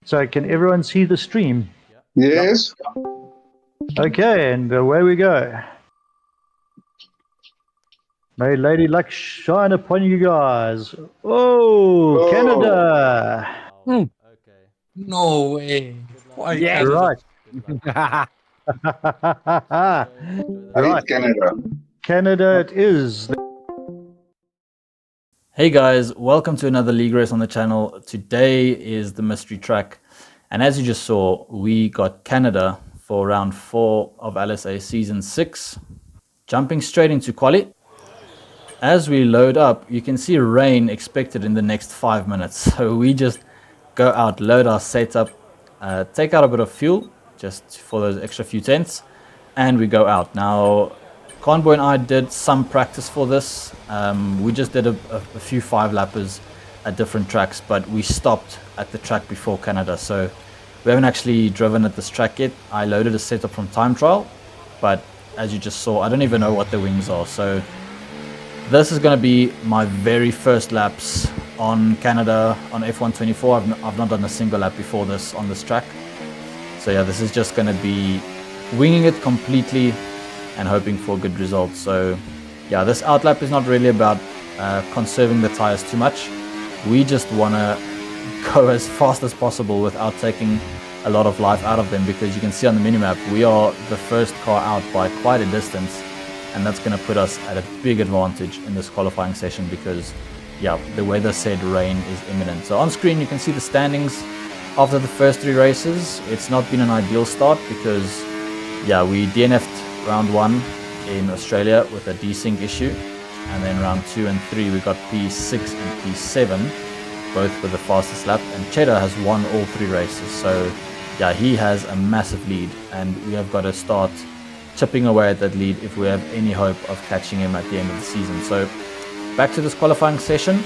So can everyone see the stream? Yes. Okay, and away we go. May Lady Luck shine upon you guys. Oh, Oh, Canada. Hmm. No way. Why Yes. Canada? Right. I Right. hate Canada. Canada it is. Hey guys, welcome to another league race on the channel. Today is the mystery track, and as you just saw, we got Canada for round 4 of LSA season 6. Jumping straight into quali. As we load up, you can see rain expected in the next 5 minutes. So we just go out, load our setup, take out a bit of fuel just for those extra few tenths, and we go out. Now, Conboy and I did some practice for this. We just did a few 5-lappers at different tracks, but we stopped at the track before Canada, so we haven't actually driven at this track yet. I loaded a setup from time trial, but as you just saw, I don't even know what the wings are, so this is going to be my very first laps on Canada on F124. I've not done a single lap before this on this track, so yeah, this is just going to be winging it completely and hoping for good results. So yeah, this outlap is not really about conserving the tires too much. We just want to go as fast as possible without taking a lot of life out of them, because you can see on the minimap we are the first car out by quite a distance, and that's going to put us at a big advantage in this qualifying session because yeah, the weather said rain is imminent. So on screen you can see the standings after the first 3 races. It's not been an ideal start because yeah, we DNF'd round 1 in Australia with a desync issue, and then round 2 and 3 we got P6 and P7, both with the fastest lap, and chxdda has won all 3 races, so yeah, he has a massive lead, and we have got to start chipping away at that lead if we have any hope of catching him at the end of the season. So back to this qualifying session,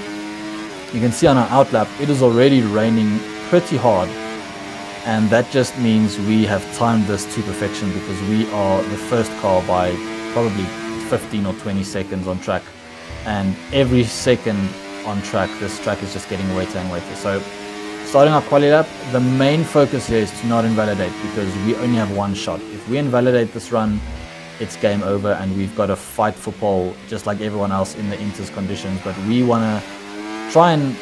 you can see on our outlap it is already raining pretty hard, and that just means we have timed this to perfection because we are the first car by probably 15 or 20 seconds on track, and every second on track this track is just getting wetter and wetter. So starting our quali lap, the main focus here is to not invalidate because we only have one shot. If we invalidate this run, it's game over and we've got to fight for pole just like everyone else in the inters conditions, but we want to try and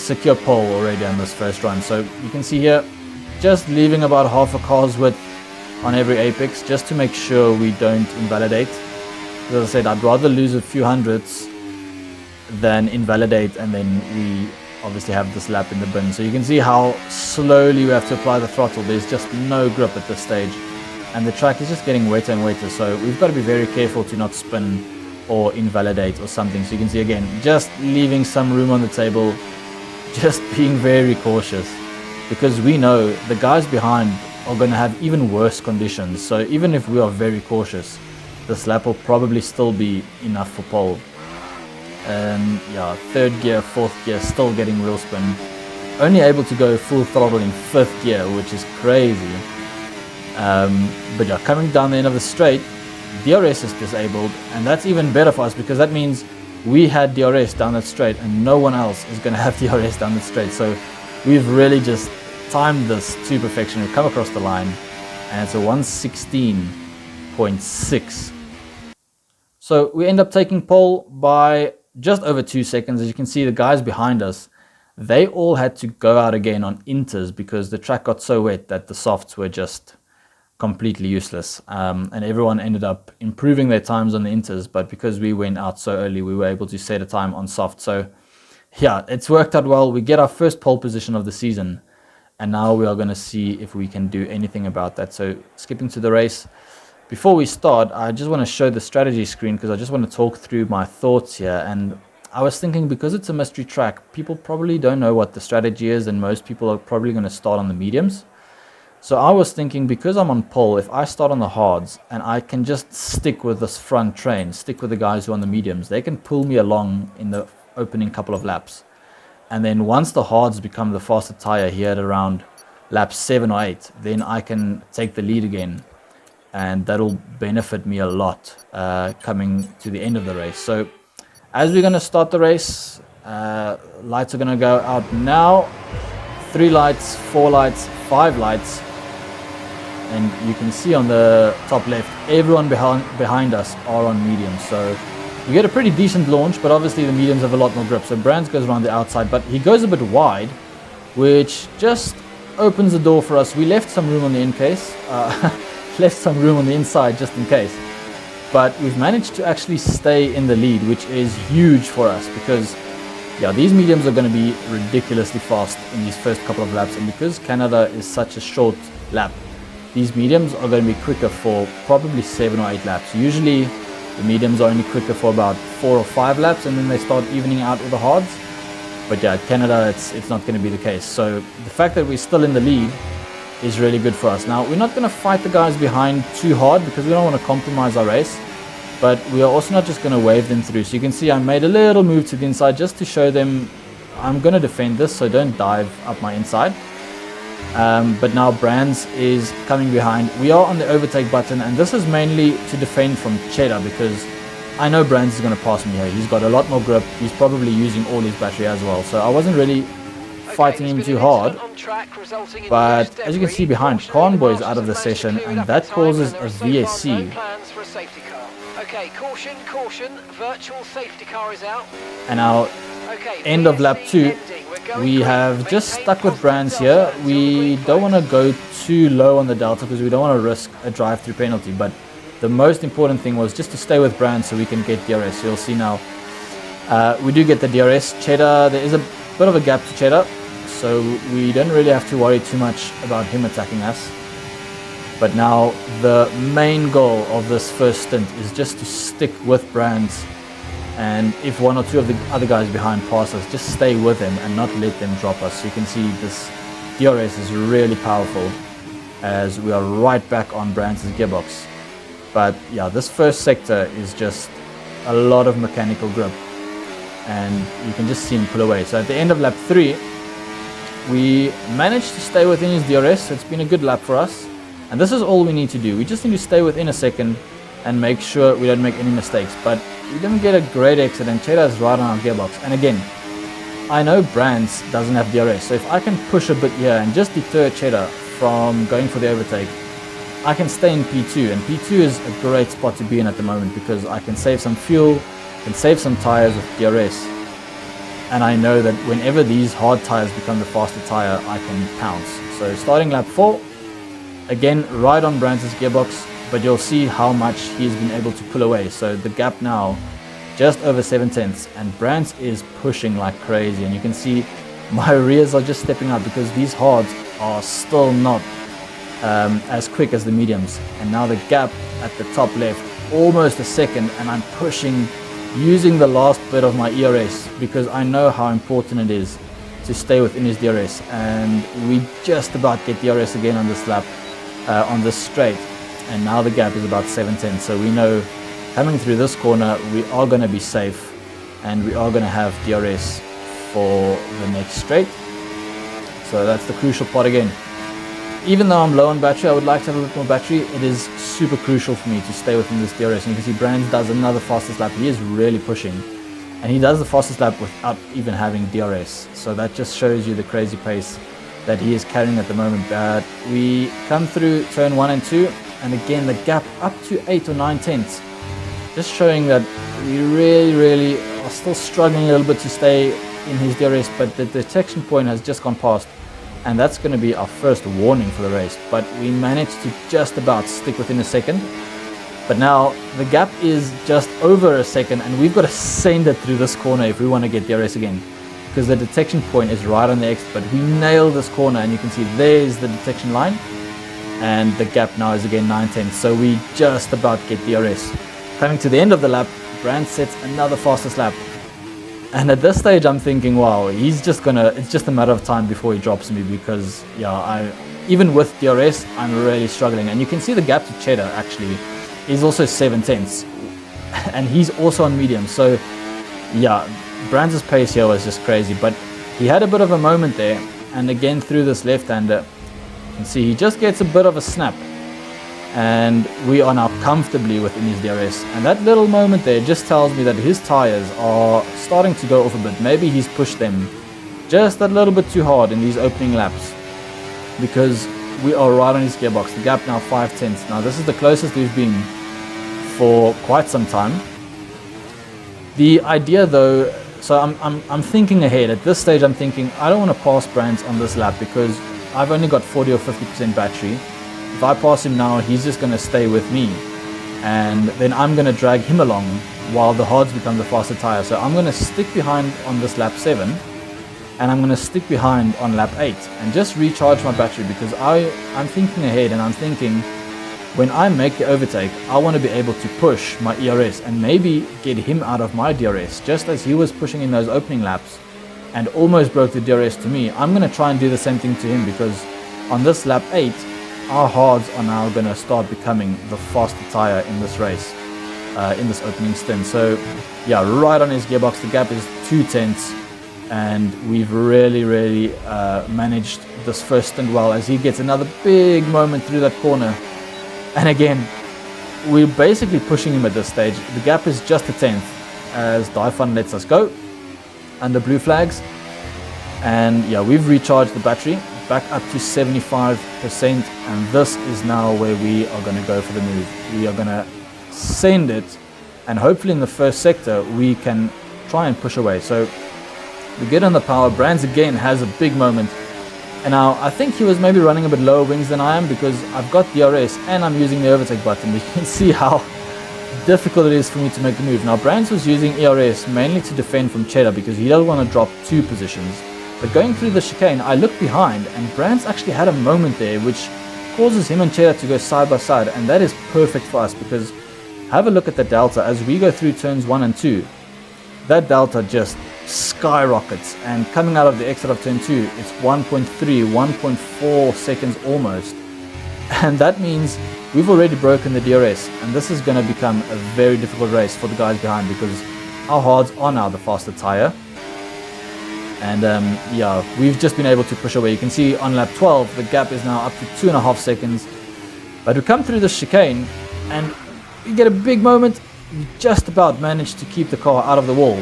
secure pole already on this first run. So you can see here, just leaving about half a car's width on every apex just to make sure we don't invalidate. As I said, I'd rather lose a few hundredths than invalidate and then we obviously have this lap in the bin. So you can see how slowly we have to apply the throttle. There's just no grip at this stage and the track is just getting wetter and wetter, so we've got to be very careful to not spin or invalidate or something. So you can see again, just leaving some room on the table, just being very cautious, because we know the guys behind are going to have even worse conditions. So even if we are very cautious, this lap will probably still be enough for pole. And yeah, 3rd gear, 4th gear, still getting wheel spin. Only able to go full throttle in 5th gear, which is crazy. But yeah, coming down the end of the straight, DRS is disabled, and that's even better for us because that means we had DRS down that straight and no one else is going to have DRS down that straight. So we've really just timed this to perfection. We've come across the line and it's a 116.6. So we end up taking pole by just over 2 seconds. As you can see, the guys behind us, they all had to go out again on inters because the track got so wet that the softs were just completely useless, and everyone ended up improving their times on the inters, but because we went out so early we were able to set a time on soft. So yeah, it's worked out well. We get our first pole position of the season, and now we are going to see if we can do anything about that. So skipping to the race, before we start, I just want to show the strategy screen because I just want to talk through my thoughts here. And I was thinking, because it's a mystery track, people probably don't know what the strategy is, and most people are probably going to start on the mediums. So I was thinking, because I'm on pole, if I start on the hards and I can just stick with this front train, stick with the guys who are on the mediums, they can pull me along in the opening couple of laps. And then once the hards become the faster tire here at around lap 7 or 8, then I can take the lead again. And that'll benefit me a lot coming to the end of the race. So as we're going to start the race, lights are going to go out now. 3 lights, 4 lights, 5 lights. And you can see on the top left, everyone behind us are on mediums. So we get a pretty decent launch, but obviously the mediums have a lot more grip. So Brands goes around the outside, but he goes a bit wide, which just opens the door for us. We left some room on the in case, left some room on the inside just in case. But we've managed to actually stay in the lead, which is huge for us because, yeah, these mediums are going to be ridiculously fast in these first couple of laps. And because Canada is such a short lap, these mediums are going to be quicker for probably 7 or 8 laps. Usually the mediums are only quicker for about 4 or 5 laps, and then they start evening out with the hards. But yeah, Canada, it's not going to be the case. So the fact that we're still in the lead is really good for us. Now, we're not going to fight the guys behind too hard because we don't want to compromise our race. But we are also not just going to wave them through. So you can see I made a little move to the inside just to show them I'm going to defend this, so don't dive up my inside. But now Brands is coming behind. We are on the overtake button, and this is mainly to defend from chxdda because I know Brands is going to pass me here. He's got a lot more grip. He's probably using all his battery as well. So I wasn't really fighting him too hard. But as you can see behind, Convoy is out of the session, and that causes a VSC. Okay, caution, caution, virtual safety car is out. And now, end of lap 2, we have just stuck with Brands here. We don't want to go too low on the delta because we don't want to risk a drive-through penalty. But the most important thing was just to stay with Brands so we can get DRS. You'll see now, we do get the DRS. chxdda, there is a bit of a gap to chxdda, so we don't really have to worry too much about him attacking us. But now the main goal of this first stint is just to stick with Brands, and if 1 or 2 of the other guys behind pass us, just stay with them and not let them drop us. So you can see this DRS is really powerful as we are right back on Brands' gearbox. But yeah, this first sector is just a lot of mechanical grip, and you can just see him pull away. So at the end of lap 3, we managed to stay within his DRS. So it's been a good lap for us. And this is all we need to do. We just need to stay within a second and make sure we don't make any mistakes. But we didn't get a great exit, and chxdda is right on our gearbox. And again, I know Brands doesn't have DRS, so if I can push a bit here and just deter chxdda from going for the overtake, I can stay in P2. And P2 is a great spot to be in at the moment because I can save some fuel, can save some tires with DRS. And I know that whenever these hard tires become the faster tire, I can pounce. So starting lap 4, again, right on Brands' gearbox, but you'll see how much he's been able to pull away. So the gap now, just over 7 tenths, and Brands is pushing like crazy. And you can see my rears are just stepping up because these hards are still not as quick as the mediums. And now the gap at the top left, almost a second, and I'm pushing using the last bit of my ERS because I know how important it is to stay within his DRS. And we just about get DRS again on this lap. On this straight, and now the gap is about 7 tenths, so we know coming through this corner we are going to be safe and we are going to have DRS for the next straight. So that's the crucial part again. Even though I'm low on battery, I would like to have a bit more battery. It is super crucial for me to stay within this DRS, and you can see Brands does another fastest lap. He is really pushing, and he does the fastest lap without even having DRS, so that just shows you the crazy pace that he is carrying at the moment. But we come through turn 1 and 2, and again the gap up to 8 or 9 tenths, just showing that we really are still struggling a little bit to stay in his DRS. But the detection point has just gone past, and that's going to be our first warning for the race. But we managed to just about stick within a second. But now the gap is just over a second, and we've got to send it through this corner if we want to get DRS again, because the detection point is right on the exit. But we nailed this corner, and you can see there's the detection line, and the gap now is again 9 tenths, so we just about get DRS. Coming to the end of the lap, Brands sets another fastest lap, and at this stage I'm thinking, wow, he's just gonna, it's just a matter of time before he drops me, because yeah, even with DRS I'm really struggling. And you can see the gap to chxdda actually is also 7 tenths, and he's also on medium. So yeah, Brands' pace here was just crazy, but he had a bit of a moment there, and again through this left-hander, you can see he just gets a bit of a snap, and we are now comfortably within his DRS. And that little moment there just tells me that his tires are starting to go off a bit. Maybe he's pushed them just a little bit too hard in these opening laps because we are right on his gearbox. The gap now 5/10. Now this is the closest we've been for quite some time. The idea though, so I'm thinking ahead. At this stage I'm thinking I don't want to pass Brands on this lap because I've only got 40 or 50% battery. If I pass him now, he's just going to stay with me, and then I'm going to drag him along while the hards become the faster tire. So I'm going to stick behind on this lap 7, and I'm going to stick behind on lap 8 and just recharge my battery, because I'm thinking ahead, and I'm thinking when I make the overtake, I want to be able to push my ERS and maybe get him out of my DRS, just as he was pushing in those opening laps and almost broke the DRS to me. I'm going to try and do the same thing to him, because on this lap 8, our hards are now going to start becoming the faster tire in this race, in this opening stint. So yeah, right on his gearbox, the gap is 2/10, and we've really managed this first stint well, as he gets another big moment through that corner. And again, we're basically pushing him at this stage. The gap is just a 10th as Daifun lets us go under blue flags. And yeah, we've recharged the battery back up to 75%, and this is now where we are going to go for the move. We are going to send it, and hopefully in the first sector we can try and push away. So we get on the power. Brands again has a big moment, and now I think he was maybe running a bit lower wings than I am, because I've got DRS and I'm using the overtake button. You can see how difficult it is for me to make the move. Now Brands was using ERS mainly to defend from Cheddar, because he doesn't want to drop 2 positions. But going through the chicane, I look behind, and Brands actually had a moment there which causes him and Cheddar to go side by side, and that is perfect for us, because have a look at the delta as we go through turns 1 and 2. That delta just skyrockets, and coming out of the exit of turn 2, it's 1.3, 1.4 seconds almost. And that means we've already broken the DRS, and this is going to become a very difficult race for the guys behind, because our hards are now the faster tire. And yeah, we've just been able to push away. You can see on lap 12, the gap is now up to 2.5 seconds. But we come through the chicane, and we get a big moment. We just about managed to keep the car out of the wall.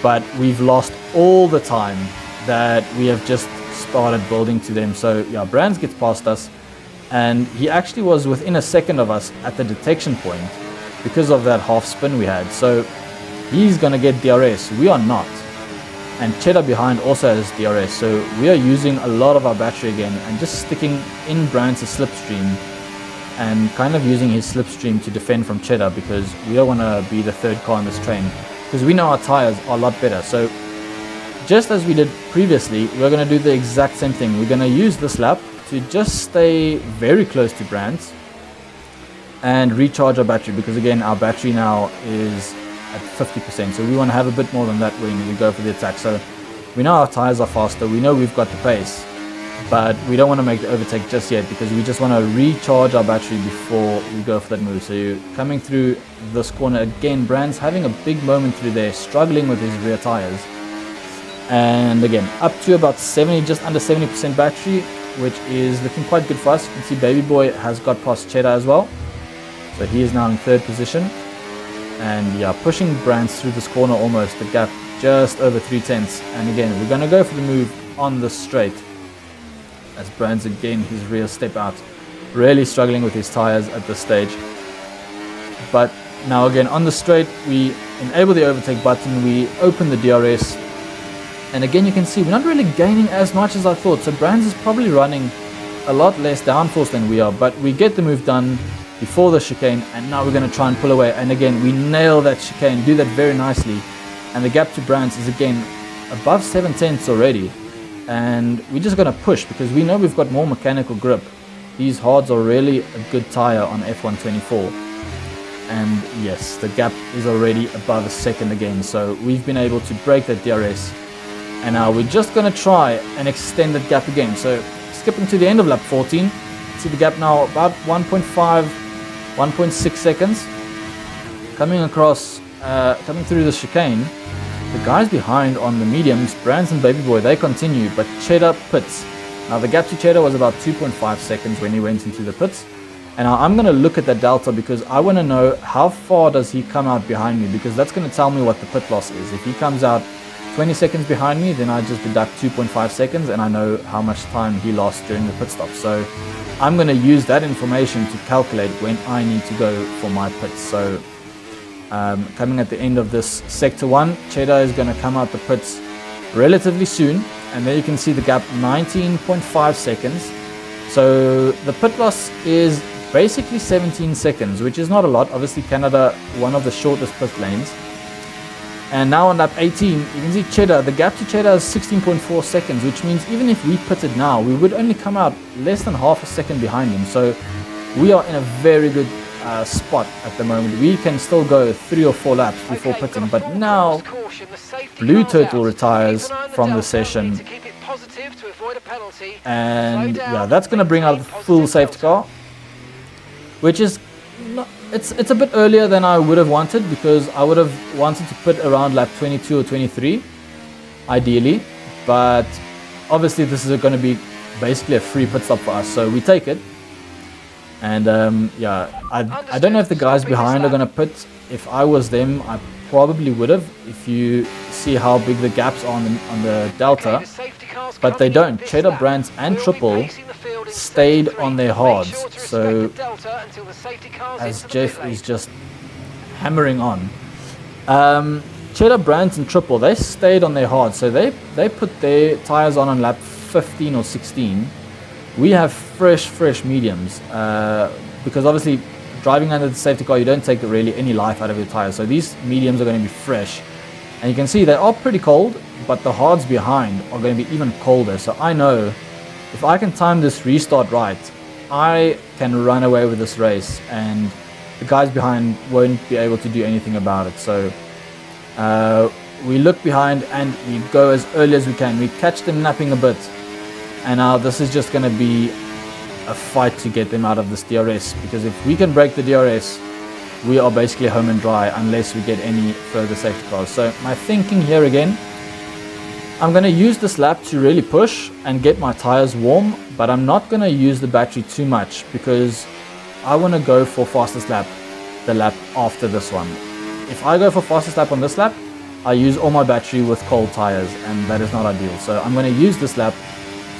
But we've lost all the time that we have just started building to them. So yeah, Brands gets past us, and he actually was within a second of us at the detection point because of that half spin we had. So he's going to get DRS. We are not. And Cheddar behind also has DRS. So we are using a lot of our battery again and just sticking in Brands' slipstream and kind of using his slipstream to defend from Cheddar, because we don't want to be the third car in this train, because we know our tires are a lot better. So just as we did previously, we're going to do the exact same thing. We're going to use this lap to just stay very close to Brands and recharge our battery, because again, our battery now is at 50%, so we want to have a bit more than that when we go for the attack. So we know our tires are faster, we know we've got the pace, but we don't want to make the overtake just yet, because we just want to recharge our battery before we go for that move. So you're coming through this corner again, Brands having a big moment through there, struggling with his rear tires, and again up to about 70, just under 70% battery, which is looking quite good for us. You can see Baby Boy has got past Cheddar as well, so he is now in 3rd position. And yeah, pushing Brands through this corner almost, the gap just over 3/10. And again, we're going to go for the move on the straight, as Brands again, his rear step out, really struggling with his tires at this stage. But now again on the straight, we enable the overtake button, we open the DRS, and again you can see we're not really gaining as much as I thought. So Brands is probably running a lot less downforce than we are, but we get the move done before the chicane, and now we're going to try and pull away. And again, we nail that chicane, do that very nicely, and the gap to Brands is again above 7/10 already. And we're just going to push, because we know we've got more mechanical grip. These hards are really a good tire on F124, and yes, the gap is already above a second again. So we've been able to break that DRS, and now we're just going to try and extend that gap again. So skipping to the end of lap 14, see the gap now about 1.5 1.6 seconds. Coming across, coming through the chicane, the guys behind on the mediums, Brands and Baby Boy, they continue, but Cheddar pits. Now the gap to Cheddar was about 2.5 seconds when he went into the pits. And now I'm going to look at that delta, because I want to know how far does he come out behind me, because that's going to tell me what the pit loss is. If he comes out 20 seconds behind me, then I just deduct 2.5 seconds and I know how much time he lost during the pit stop. So I'm going to use that information to calculate when I need to go for my pits. So coming at the end of this sector 1, Chxdda is going to come out the pits relatively soon, and there you can see the gap, 19.5 seconds. So the pit loss is basically 17 seconds, which is not a lot. Obviously Canada, one of the shortest pit lanes. And now on lap 18, you can see Chxdda, the gap to Chxdda is 16.4 seconds, which means even if we pitted now, we would only come out less than half a second behind him. So we are in a very good spot at the moment. We can still go 3 or 4 laps before pitting, but now Blue Turtle retires from the session. And yeah, that's going to bring out the full safety car, which is not, it's a bit earlier than I would have wanted, because I would have wanted to put around lap 22 or 23 ideally, but obviously this is going to be basically a free pit stop for us, so we take it. And yeah, I don't know if the guys behind are going to pit. If I was them, I probably would have, if you see how big the gaps are on the Delta, but they don't. Chxdda, Brands and Triple stayed on their hards, so as Jeff is just hammering on, Chxdda, Brands and Triple, they stayed on their hards, so they put their tires on lap 15 or 16. We have fresh mediums, because obviously driving under the safety car, you don't take really any life out of your tires, so these mediums are going to be fresh. And you can see they are pretty cold, but the hards behind are going to be even colder. So I know if I can time this restart right, I can run away with this race, and the guys behind won't be able to do anything about it. So we look behind and we go as early as we can. We catch them napping a bit, and now this is just going to be a fight to get them out of this DRS, because if we can break the DRS, we are basically home and dry unless we get any further safety cars. So my thinking here again, I'm going to use this lap to really push and get my tires warm, but I'm not going to use the battery too much, because I want to go for fastest lap the lap after this one. If I go for fastest lap on this lap, I use all my battery with cold tires, and that is not ideal. So I'm going to use this lap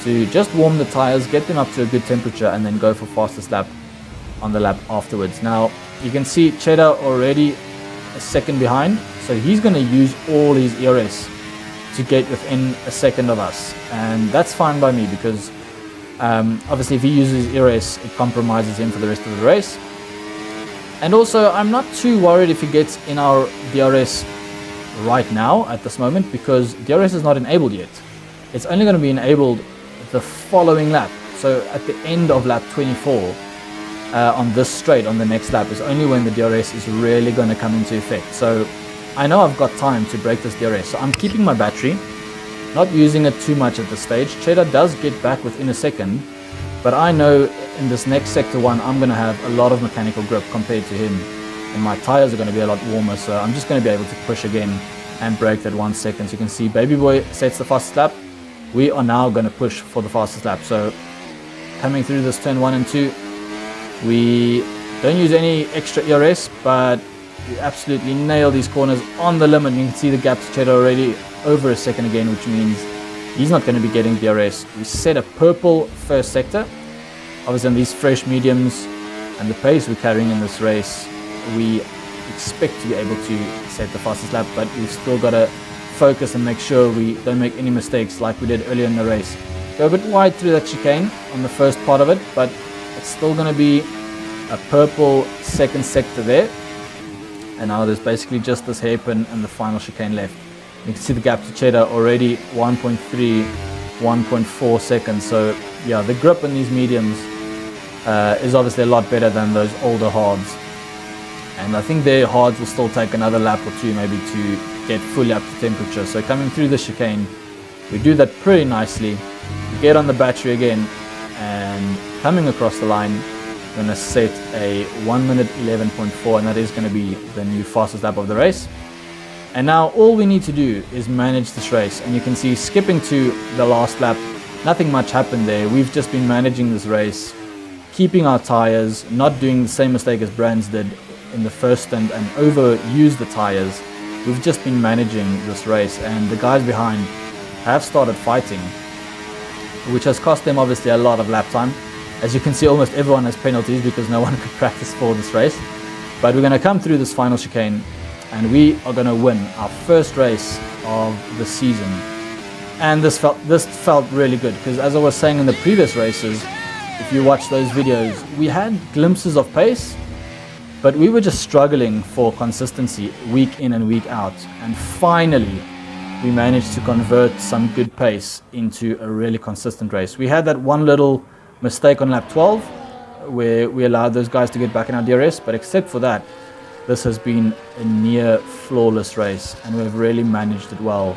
to just warm the tires, get them up to a good temperature, and then go for fastest lap on the lap afterwards. Now you can see Chxdda already a second behind, so he's going to use all his ERS to get within a second of us, and that's fine by me, because obviously if he uses ERS, it compromises him for the rest of the race. And also I'm not too worried if he gets in our DRS right now at this moment, because DRS is not enabled yet. It's only going to be enabled the following lap. So at the end of lap 24 on this straight, on the next lap, is only when the DRS is really going to come into effect. So I know I've got time to break this DRS, so I'm keeping my battery, not using it too much at this stage. Chxdda does get back within a second, but I know in this next sector 1 I'm going to have a lot of mechanical grip compared to him, and my tires are going to be a lot warmer, so I'm just going to be able to push again and break that 1 second. So you can see Baby Boy sets the fastest lap. We are now going to push for the fastest lap. So coming through this turn 1 and 2, we don't use any extra ERS, but we absolutely nail these corners on the limit. You can see the gap to Chxdda already over a second again, which means he's not going to be getting DRS. We set a purple first sector. Obviously on these fresh mediums and the pace we're carrying in this race, we expect to be able to set the fastest lap, but we've still got to focus and make sure we don't make any mistakes like we did earlier in the race. Go a bit wide through that chicane on the first part of it, but it's still going to be a purple second sector there. And now there's basically just this hairpin and the final chicane left. You can see the gap to Chxdda already 1.3, 1.4 seconds. So yeah, the grip in these mediums is obviously a lot better than those older hards. And I think their hards will still take another lap or 2 maybe to get fully up to temperature. So coming through the chicane, we do that pretty nicely. We get on the battery again, and coming across the line, we're going to set a 1 minute 11.4, and that is going to be the new fastest lap of the race. And now all we need to do is manage this race, and you can see skipping to the last lap, nothing much happened there. We've just been managing this race, keeping our tires, not doing the same mistake as Brands did in the first stint and overuse the tires. we've just been managing this race, and the guys behind have started fighting, which has cost them obviously a lot of lap time. As you can see, almost everyone has penalties because no one could practice for this race. But we're going to come through this final chicane and we are going to win our first race of the season. And this felt really good because, as I was saying in the previous races, if you watch those videos, we had glimpses of pace, but we were just struggling for consistency week in and week out. And finally, we managed to convert some good pace into a really consistent race. We had that one little mistake on lap 12 where we allowed those guys to get back in our DRS, but except for that, this has been a near flawless race and we've really managed it well.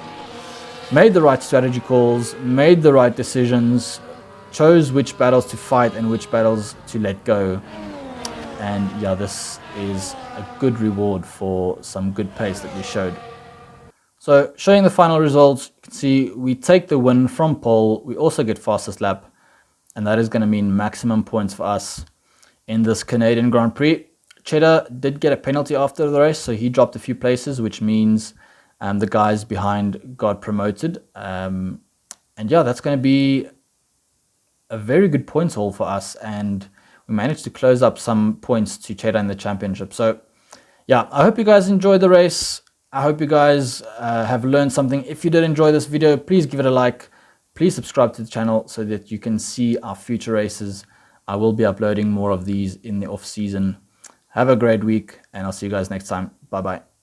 Made the right strategy calls, made the right decisions, chose which battles to fight and which battles to let go. And yeah, this is a good reward for some good pace that we showed. So showing the final results, you can see we take the win from pole. We also get fastest lap, and that is going to mean maximum points for us in this Canadian Grand Prix. chxdda did get a penalty after the race, so he dropped a few places, which means the guys behind got promoted. And yeah, that's going to be a very good points haul for us, and we managed to close up some points to chxdda in the championship. So yeah, I hope you guys enjoyed the race. I hope you guys have learned something. If you did enjoy this video, please give it a like. Please subscribe to the channel so that you can see our future races. I will be uploading more of these in the off season. Have a great week, and I'll see you guys next time. Bye bye.